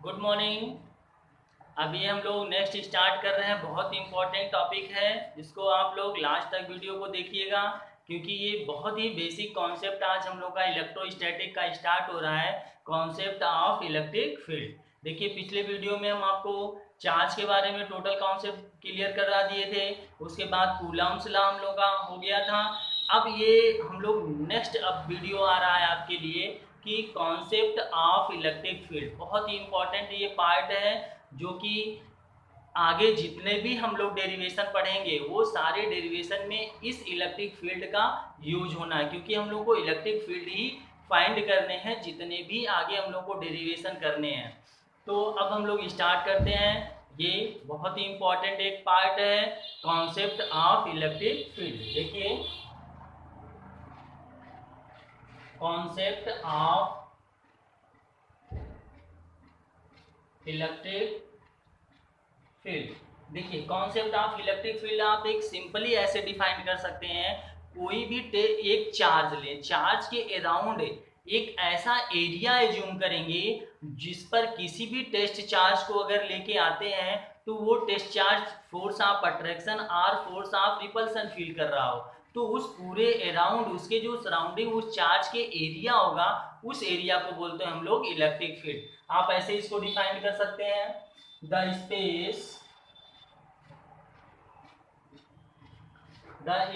Good morning. अभी हम लोग नेक्स्ट स्टार्ट कर रहे हैं। बहुत इंपॉर्टेंट टॉपिक है, इसको आप लोग लास्ट तक वीडियो को देखिएगा क्योंकि ये बहुत ही बेसिक कॉन्सेप्ट आज हम लोग का इलेक्ट्रोस्टैटिक का स्टार्ट हो रहा है। Concept of electric field. देखिए, पिछले वीडियो में हम आपको चार्ज के बारे में टोटल कॉन्सेप्ट क्लियर करा दिए थे। उसके बाद कूलम्ब्स लॉ हम लोग का हो गया था। अब ये हम लोग नेक्स्ट अब वीडियो आ रहा है आपके लिए कि कॉन्सेप्ट ऑफ इलेक्ट्रिक फील्ड। बहुत ही इंपॉर्टेंट ये पार्ट है जो कि आगे जितने भी हम लोग डेरिवेशन पढ़ेंगे वो सारे डेरिवेशन में इस इलेक्ट्रिक फील्ड का यूज होना है, क्योंकि हम लोग को इलेक्ट्रिक फील्ड ही फाइंड करने हैं जितने भी आगे हम लोग को डेरिवेशन करने हैं। तो अब हम लोग स्टार्ट करते हैं। ये बहुत ही इंपॉर्टेंट एक पार्ट है, कॉन्सेप्ट ऑफ इलेक्ट्रिक फील्ड। देखिए, कॉन्सेप्ट ऑफ इलेक्ट्रिक फील्ड। देखिए, कॉन्सेप्ट ऑफ इलेक्ट्रिक फील्ड आप एक सिंपली ऐसे डिफाइन कर सकते हैं। कोई भी एक चार्ज ले, चार्ज के अराउंड एक ऐसा एरिया एज्यूम करेंगे जिस पर किसी भी टेस्ट चार्ज को अगर लेके आते हैं तो वो test charge force of attraction और फोर्स ऑफ रिपल्सन फील कर रहा हो, तो उस पूरे अराउंड उसके जो सराउंडिंग उस चार्ज के एरिया होगा उस एरिया को बोलते हैं हम लोग इलेक्ट्रिक फील्ड। आप ऐसे इसको डिफाइन कर सकते हैं, the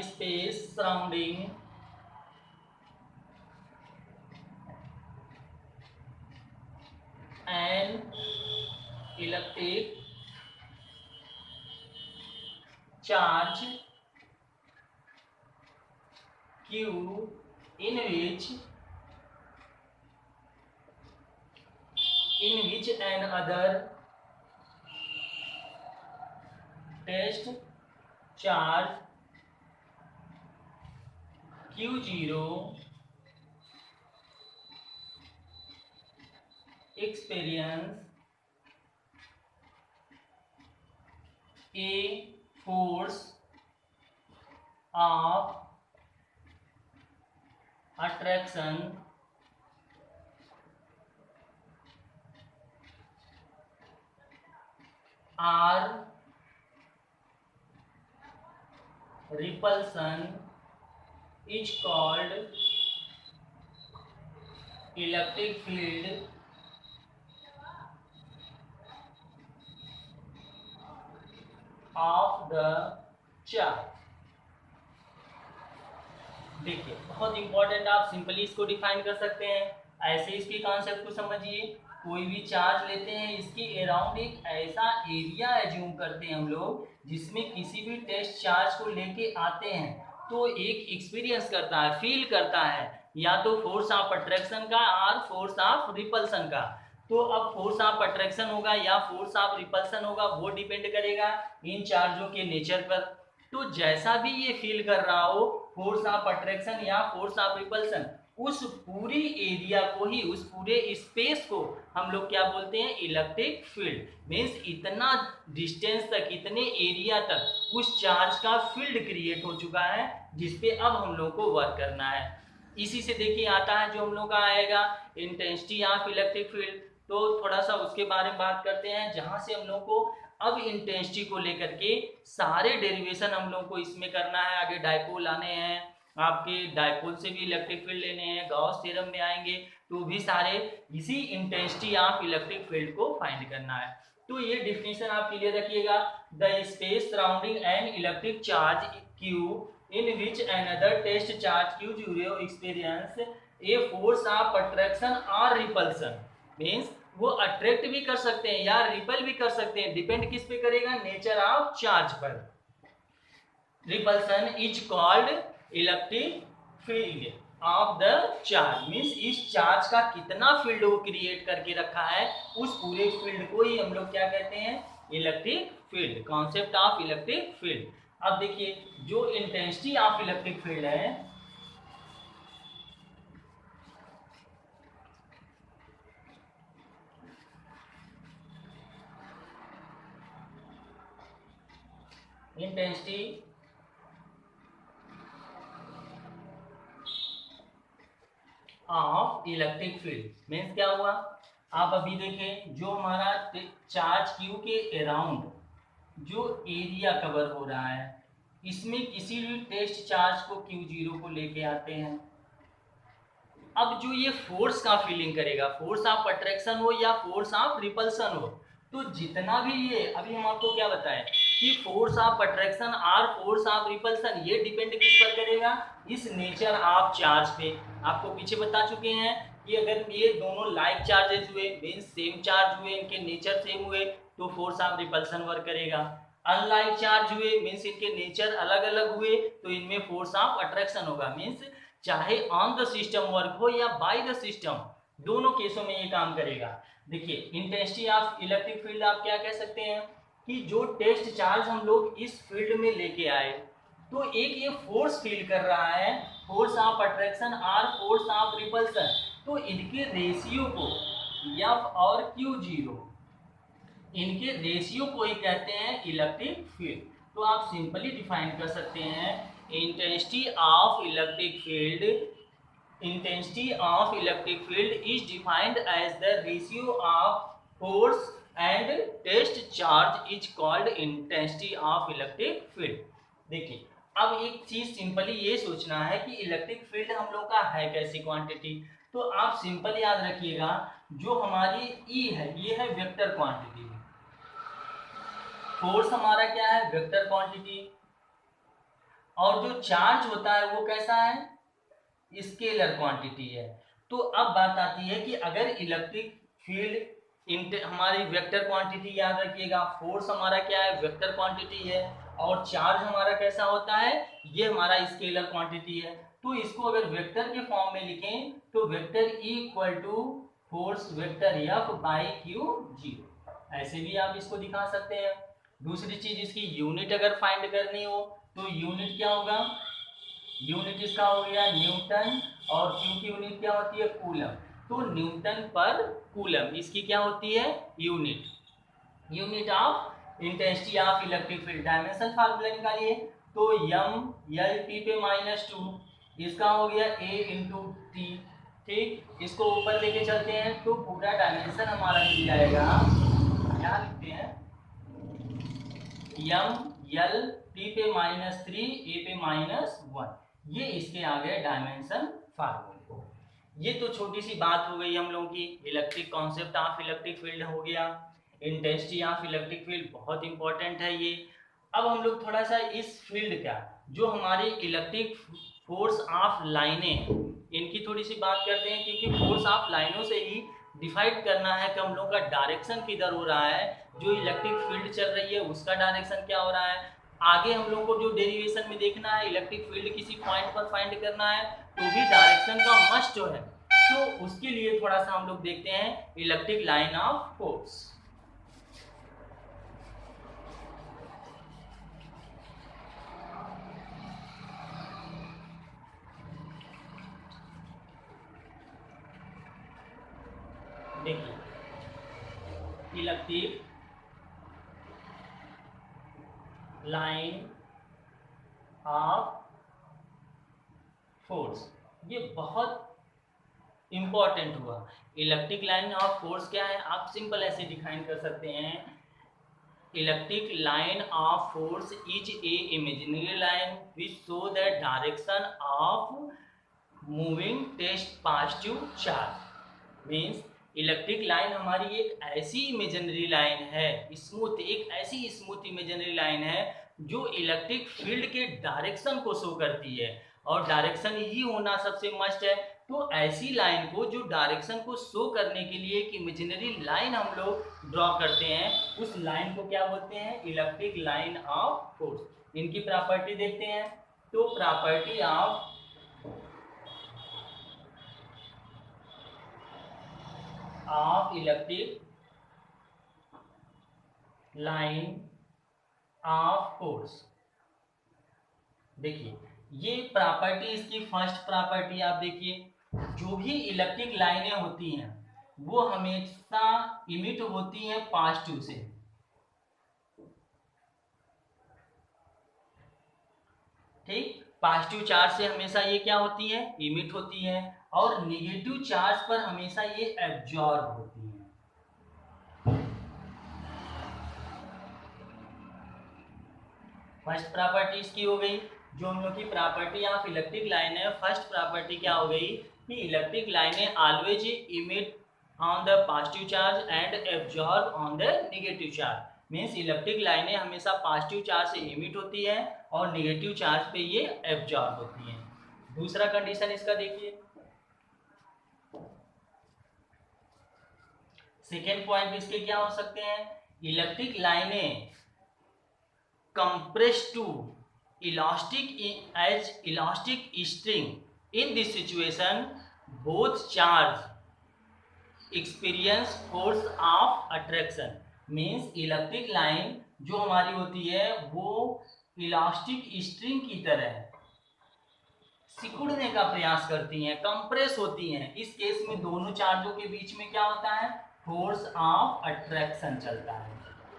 space surrounding an electric charge Q in which another test charge Q0 experience a force of attraction or repulsion is called electric field of the charge। देखिए, बहुत इंपॉर्टेंट, आप simply इसको डिफाइन कर सकते हैं ऐसे। इसके कॉन्सेप्ट को समझिए। कोई भी चार्ज लेते हैं, इसके अराउंड एक ऐसा एरिया एज्यूम करते हैं हम लोग जिसमें किसी भी टेस्ट चार्ज को लेके आते हैं तो एक एक्सपीरियंस करता है, फील करता है, या तो फोर्स ऑफ अट्रैक्शन का और फोर्स ऑफ रिपल्सन का। तो अब फोर्स ऑफ अट्रैक्शन होगा या फोर्स ऑफ रिपल्सन होगा वो डिपेंड करेगा इन चार्जों के नेचर पर। तो जैसा भी ये फील कर रहा हो, फोर्स ऑफ अट्रैक्शन या फोर्स ऑफ रिपल्सन, उस पूरी एरिया को ही, उस पूरे स्पेस को हम लोग क्या बोलते हैं, इलेक्ट्रिक फील्ड। मीन्स इतना डिस्टेंस तक, इतने एरिया तक उस चार्ज का फील्ड क्रिएट हो चुका है जिसपे अब हम लोग को वर्क करना है। इसी से देखिए आता है जो हम लोग का आएगा इंटेंसिटी ऑफ इलेक्ट्रिक फील्ड। तो थोड़ा सा उसके बारे में बात करते हैं, जहां से हम लोग को अब इंटेंसिटी को लेकर के सारे डेरिवेशन हम लोग को इसमें करना है। आगे डायपोल आने हैं, आपके डायपोल से भी इलेक्ट्रिक फील्ड लेने हैं, गॉस थ्योरम में आएंगे तो भी सारे इसी इंटेंसिटी ऑफ इलेक्ट्रिक फील्ड को फाइंड करना है। तो ये डिफिनेशन आप क्लियर रखिएगा, the space surrounding an electric charge Q in which another test charge Q0 experience a force of attraction or repulsion। Means वो अट्रैक्ट भी कर सकते हैं या रिपल भी कर सकते हैं, डिपेंड किस पे करेगा, नेचर ऑफ चार्ज पर। Repulsion is called electric field of the charge. Means इस चार्ज का कितना फील्ड वो क्रिएट करके रखा है उस पूरे फील्ड को ही हम लोग क्या कहते हैं, electric field. Concept of electric field. अब देखिए, जो इंटेंसिटी ऑफ इलेक्ट्रिक फील्ड है, intensity of electric field means क्या हुआ, आप अभी देखें जो हमारा चार्ज क्यू के अराउंड जो एरिया कवर हो रहा है, इसमें किसी भी टेस्ट चार्ज को Q0 को लेके आते हैं। अब जो ये फोर्स का फीलिंग करेगा, फोर्स ऑफ अट्रैक्शन हो या फोर्स ऑफ रिपल्सन हो, तो जितना भी ये अभी हम आपको क्या बताएं कि फोर्स ऑफ अट्रैक्शन और फोर्स ऑफ रिपल्सन ये डिपेंड किस पर करेगा, इस नेचर ऑफ चार्ज पे। आपको पीछे बता चुके हैं कि अगर ये दोनों लाइक चार्जेस हुए, मीन्स सेम चार्ज हुए, इनके नेचर सेम हुए, तो फोर्स ऑफ रिपल्सन वर्क करेगा। अनलाइक चार्ज हुए, मीन्स इनके नेचर अलग अलग हुए, तो इनमें फोर्स ऑफ अट्रैक्शन होगा। मीन्स चाहे ऑन द सिस्टम वर्क हो या बाय द सिस्टम, दोनों केसों में ये काम करेगा। देखिए इंटेंसिटी ऑफ इलेक्ट्रिक फील्ड आप क्या कह सकते हैं कि जो टेस्ट चार्ज हम लोग इस फील्ड में लेके आए, तो एक ये फोर्स फील कर रहा है, फोर्स ऑफ अट्रैक्शन और फोर्स ऑफ रिपल्सन, तो इनके रेशियो को F और Q0, इनके रेशियो को ही कहते हैं इलेक्ट्रिक फील्ड। तो आप सिंपली डिफाइन कर सकते हैं intensity of electric field, intensity of electric field is defined as the ratio of force and test charge is called intensity of electric field। देखिए अब एक चीज सिंपली ये सोचना है कि इलेक्ट्रिक फील्ड हम लोग का है कैसी क्वांटिटी, तो आप सिंपल याद रखिएगा जो हमारी E है ये है वेक्टर क्वांटिटी, फोर्स हमारा क्या है वेक्टर क्वांटिटी, और जो चार्ज होता है वो कैसा है स्केलर क्वांटिटी है। तो अब बात आती है कि अगर इलेक्ट्रिक फील्ड हमारी वेक्टर क्वांटिटी याद रखिएगा, फोर्स हमारा क्या है वेक्टर क्वांटिटी है, और चार्ज हमारा कैसा होता है ये हमारा स्केलर क्वांटिटी है। तो इसको अगर वेक्टर के फॉर्म में लिखें तो vector E equal to force vector F by Q0, ऐसे भी आप इसको दिखा सकते हैं। दूसरी चीज इसकी यूनिट अगर फाइंड करनी हो तो यूनिट क्या होगा, यूनिट इसका हो गया न्यूटन, और क्यू की यूनिट क्या होती है कूलम, तो न्यूटन पर कूलम इसकी क्या होती है unit, unit of intensity of electric field. Dimension formula निकालिए तो m l t पे -2, इसका हो गया a इंटू टी। ठीक, इसको ऊपर लेके चलते हैं तो पूरा डायमेंशन हमारा मिल जाएगा, क्या लिखते हैं m l t पे -3 a पे -1, ये इसके आगे डायमेंशन फार्मूले। ये तो छोटी सी बात हो गई हम लोगों की, electric concept of electric field हो गया, इंटेंसिटी ऑफ इलेक्ट्रिक फील्ड बहुत इंपॉर्टेंट है ये। अब हम लोग थोड़ा सा इस फील्ड का जो हमारी इलेक्ट्रिक फोर्स ऑफ लाइनें इनकी थोड़ी सी बात करते हैं, क्योंकि फोर्स ऑफ लाइनों से ही डिफाइड करना है कि हम लोग का डायरेक्शन किधर हो रहा है, जो इलेक्ट्रिक फील्ड चल रही है उसका डायरेक्शन क्या हो रहा है। आगे हम लोग को जो डेरिवेशन में देखना है इलेक्ट्रिक फील्ड किसी पॉइंट पर फाइंड करना है तो भी डायरेक्शन का मस्ट जो है, तो उसके लिए थोड़ा सा हम लोग देखते हैं इलेक्ट्रिक लाइन ऑफ फोर्स। देखिए इलेक्ट्रिक लाइन ऑफ फोर्स, ये बहुत इंपॉर्टेंट हुआ। इलेक्ट्रिक लाइन ऑफ फोर्स क्या है, आप सिंपल ऐसे डिफाइन कर सकते हैं, electric line of force is a imaginary line which show the direction of moving test positive charge. Means electric line हमारी एक ऐसी इमेजिनरी लाइन है, स्मूथ, एक ऐसी स्मूथ इमेजिनरी लाइन है जो इलेक्ट्रिक फील्ड के डायरेक्शन को शो करती है, और डायरेक्शन ही होना सबसे मस्ट है। तो ऐसी लाइन को जो डायरेक्शन को शो करने के लिए एक इमेजिनरी लाइन हम लोग ड्रॉ करते हैं, उस लाइन को क्या बोलते हैं इलेक्ट्रिक लाइन ऑफ फोर्स। इनकी प्रॉपर्टी देखते हैं, तो property of electric line of force, देखिए ये प्रॉपर्टी इसकी फर्स्ट प्रॉपर्टी आप देखिए, जो भी इलेक्ट्रिक लाइनें होती हैं वो हमेशा इमिट होती हैं पॉजिटिव से। ठीक, पॉजिटिव चार्ज से हमेशा ये क्या होती है इमिट होती है, और नेगेटिव चार्ज पर हमेशा ये एब्जॉर्ब होती है। फर्स्ट प्रॉपर्टी इसकी हो गई। जो हम लोग की प्रॉपर्टी ऑफ इलेक्ट्रिक लाइन है, फर्स्ट प्रॉपर्टी क्या हो गई कि इलेक्ट्रिक लाइनें always emit on the positive charge and absorb on the negative charge. Means electric लाइनें हमेशा पॉजिटिव चार्ज से इमिट होती है और नेगेटिव चार्ज पे ये एब्जॉर्ब होती है। दूसरा कंडीशन इसका देखिए, सेकेंड पॉइंट इसके क्या हो सकते हैं, इलेक्ट्रिक लाइनें compressed to elastic string. In this situation both charge experience force of attraction. Means electric line जो हमारी होती है वो इलास्टिक स्ट्रिंग की तरह सिकुड़ने का प्रयास करती हैं, कंप्रेस होती हैं। इस केस में दोनों चार्जों के बीच में क्या होता है, फोर्स ऑफ अट्रैक्शन चलता है।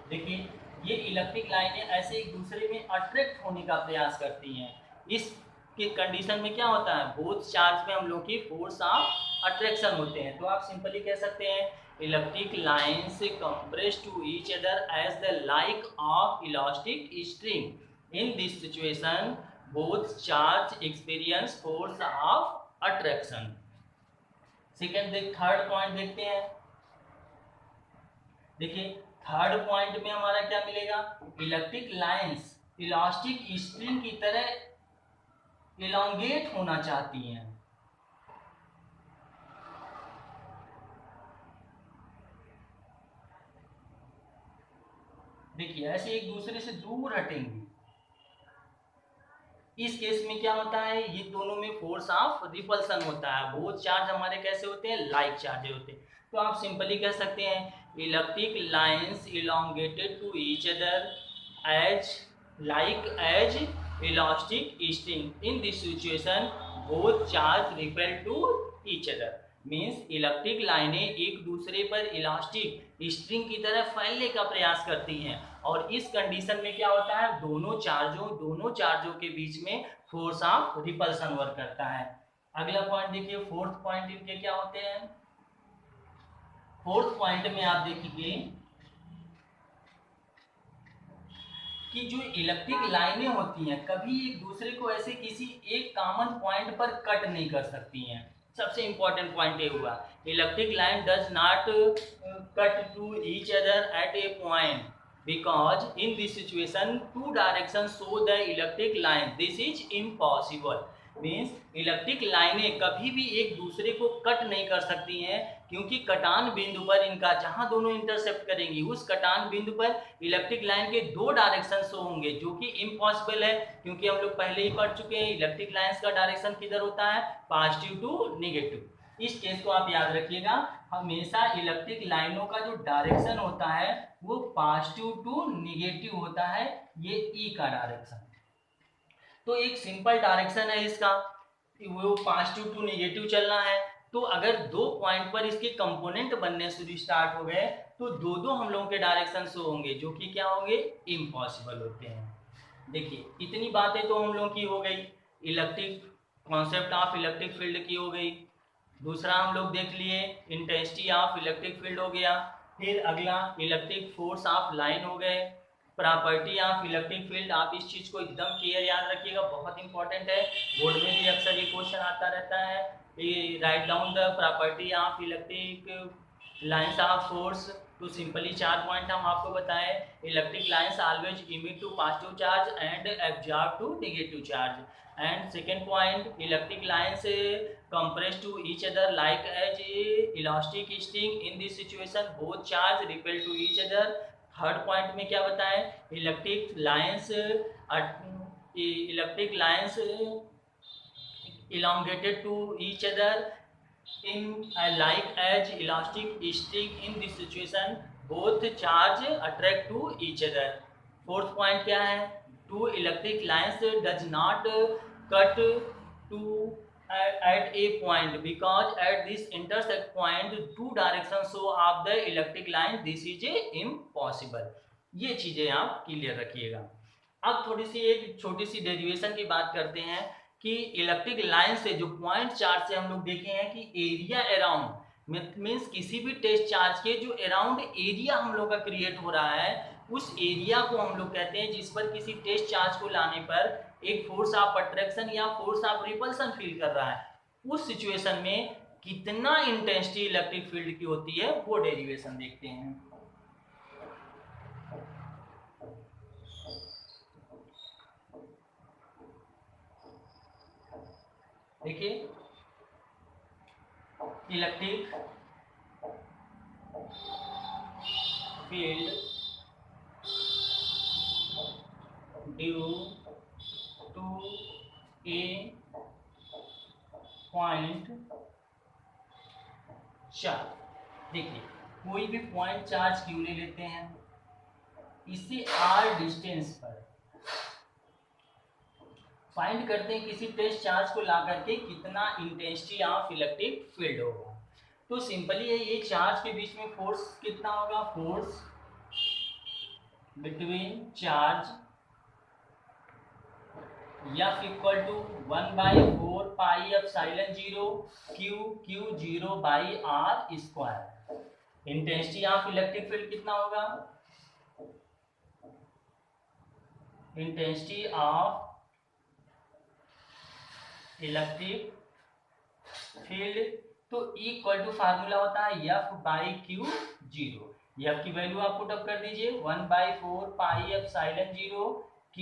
देखिए ये इलेक्ट्रिक लाइनें ऐसे एक दूसरे में अट्रैक्ट होने का प्रयास करती हैं। इस के कंडीशन में क्या होता है, बोथ चार्ज में हम लोग की फोर्स ऑफ अट्रैक्शन होते हैं। तो आप सिंपली कह सकते हैं electric lines compress to each other as the like of elastic string. In this situation both charge experience force of attraction. Second third point देखते हैं। देखिए थर्ड पॉइंट में हमारा क्या मिलेगा, इलेक्ट्रिक लाइंस इलास्टिक स्ट्रिंग की तरह इलांगेट होना चाहती हैं। देखिए ऐसे एक दूसरे से दूर हटेंगी। इस केस में क्या होता है, ये दोनों में फोर्स ऑफ रिपल्सन होता है। बोथ चार्ज हमारे कैसे होते हैं, लाइक चार्ज होते हैं। तो आप सिंपली कह सकते हैं electric lines elongated to each other as like as elastic string. In this situation both charge repel to each other. Means electric लाइनें एक दूसरे पर इलास्टिक स्ट्रिंग की तरह फैलने का प्रयास करती हैं और इस कंडीशन में क्या होता है, दोनों चार्जों के बीच में फोर्स ऑफ रिपल्सन वर्क करता है। अगला पॉइंट देखिए, फोर्थ पॉइंट इनके क्या होते हैं। फोर्थ पॉइंट में आप देखिए कि जो इलेक्ट्रिक लाइनें होती हैं कभी एक दूसरे को ऐसे किसी एक कॉमन पॉइंट पर कट नहीं कर सकती हैं। सबसे इंपॉर्टेंट पॉइंट ये हुआ, electric line does not cut to each other at a point because in this situation two directions show the electric line. This is impossible. Means electric लाइनें कभी भी एक दूसरे को कट नहीं कर सकती हैं क्योंकि कटान बिंदु पर इनका जहां दोनों इंटरसेप्ट करेंगी उस कटान बिंदु पर इलेक्ट्रिक लाइन के दो डायरेक्शन शो होंगे जो कि इम्पॉसिबल है क्योंकि हम लोग पहले ही पढ़ चुके हैं इलेक्ट्रिक लाइंस का डायरेक्शन किधर होता है, पॉजिटिव टू नेगेटिव। इस केस को आप याद रखिएगा, हमेशा इलेक्ट्रिक लाइनों का जो डायरेक्शन होता है वो पॉजिटिव टू नेगेटिव होता है, ये ई का डायरेक्शन। तो एक सिंपल डायरेक्शन है इसका, वो पॉजिटिव टू नेगेटिव चलना है। तो अगर दो पॉइंट पर इसके कंपोनेंट बनने शुरू स्टार्ट हो गए तो दो दो हम लोगों के डायरेक्शन शो होंगे जो कि क्या होंगे, इम्पॉसिबल होते हैं। देखिए इतनी बातें तो हम लोगों की हो गई, electric concept of electric field की हो गई। दूसरा हम लोग देख लिए इंटेंसिटी ऑफ इलेक्ट्रिक फील्ड हो गया। फिर अगला इलेक्ट्रिक फोर्स ऑफ लाइन हो गए, प्रॉपर्टी ऑफ इलेक्ट्रिक फील्ड। आप इस चीज को एकदम क्लियर याद रखिएगा, बहुत इंपॉर्टेंट है, बोर्ड में भी अक्सर ये क्वेश्चन आता रहता है। Write down the property of electric lines of force. तो सिंपली 4 पॉइंट हम आपको बताएं, electric lines always emit to positive charge and absorb to negative charge. And second point, electric lines compress to each other like as a elastic string. In this situation both charge repel to each other. Third point में क्या बताएं, electric lines elongated to each other in like as elastic string. In this situation both charge attract to each other. Fourth point क्या है, two electric lines does not cut to at a point because at this intersect point two directions show of the electric line. This is impossible. ये चीजें आप clear रखिएगा। अब थोड़ी सी एक छोटी सी डेरिवेशन की बात करते हैं कि इलेक्ट्रिक लाइन से जो पॉइंट चार्ज से हम लोग देखे हैं कि एरिया अराउंड मीन्स किसी भी टेस्ट चार्ज के जो अराउंड एरिया हम लोग का क्रिएट हो रहा है उस एरिया को हम लोग कहते हैं जिस पर किसी टेस्ट चार्ज को लाने पर एक फोर्स ऑफ अट्रैक्शन या फोर्स ऑफ रिपल्सन फील कर रहा है, उस सिचुएशन में कितना इंटेंसिटी इलेक्ट्रिक फील्ड की होती है वो डेरिवेशन देखते हैं। देखिए electric field due to a point charge. देखिए कोई भी पॉइंट चार्ज क्यों ले लेते हैं, इससे आर डिस्टेंस पर फाइंड करते हैं किसी टेस्ट चार्ज को ला करके कितना इंटेंसिटी ऑफ इलेक्ट्रिक फील्ड होगा। तो सिंपली है ये चार्ज के बीच में फोर्स कितना होगा, force between charge F equal to 1/4 pi epsilon 0 Q 0 by R square. Intensity of electric field कितना होगा, इंटेंसिटी ऑफ इलेक्ट्रिक फील्ड तो इक्वल टू फार्मूला होता है F/Q 0। F की वैल्यू आप पुट अप कर दीजिए 1/4 pi epsilon 0 Q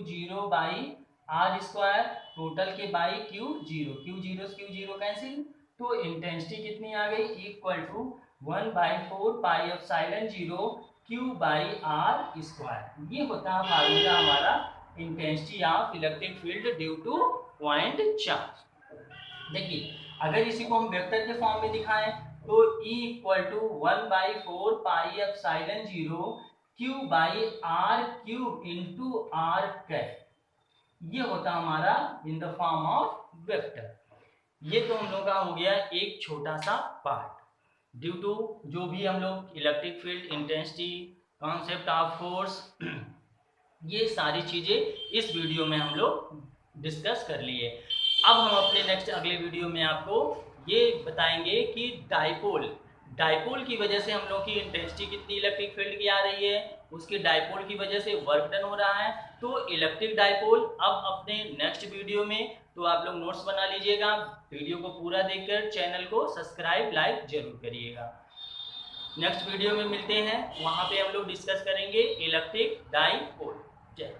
0 by R square, total के बाई Q 0 कैंसिल, तो इंटेंसिटी कितनी आ गई equal to 1/4 pi epsilon 0 Q by R square. ये होता है फार्मूला हमारा intensity of electric field due to point charge. देखिए अगर इसी को हम वेक्टर के फॉर्म में दिखाएं तो E equal to 1/4 pi epsilon 0 Q by R cube into R cap, ये होता हमारा in the form of vector. ये तो हम लोग का हो गया एक छोटा सा पार्ट ड्यू टू जो भी हम लोग electric field, intensity, concept of force, ये सारी चीजें इस वीडियो में हम लोग डिस्कस कर लिए। अब हम अपने नेक्स्ट अगले वीडियो में आपको ये बताएंगे कि डाइपोल की वजह से हम लोग की इंटेंसिटी कितनी इलेक्ट्रिक फील्ड की आ रही है, उसके डाइपोल की वजह से वर्क डन हो रहा है। तो इलेक्ट्रिक डाइपोल अब अपने नेक्स्ट वीडियो में, तो आप लोग नोट्स बना लीजिएगा, वीडियो को पूरा देखकर चैनल को सब्सक्राइब लाइक जरूर करिएगा। नेक्स्ट वीडियो में मिलते हैं, वहां पे हम लोग डिस्कस करेंगे इलेक्ट्रिक डाइपोल। जय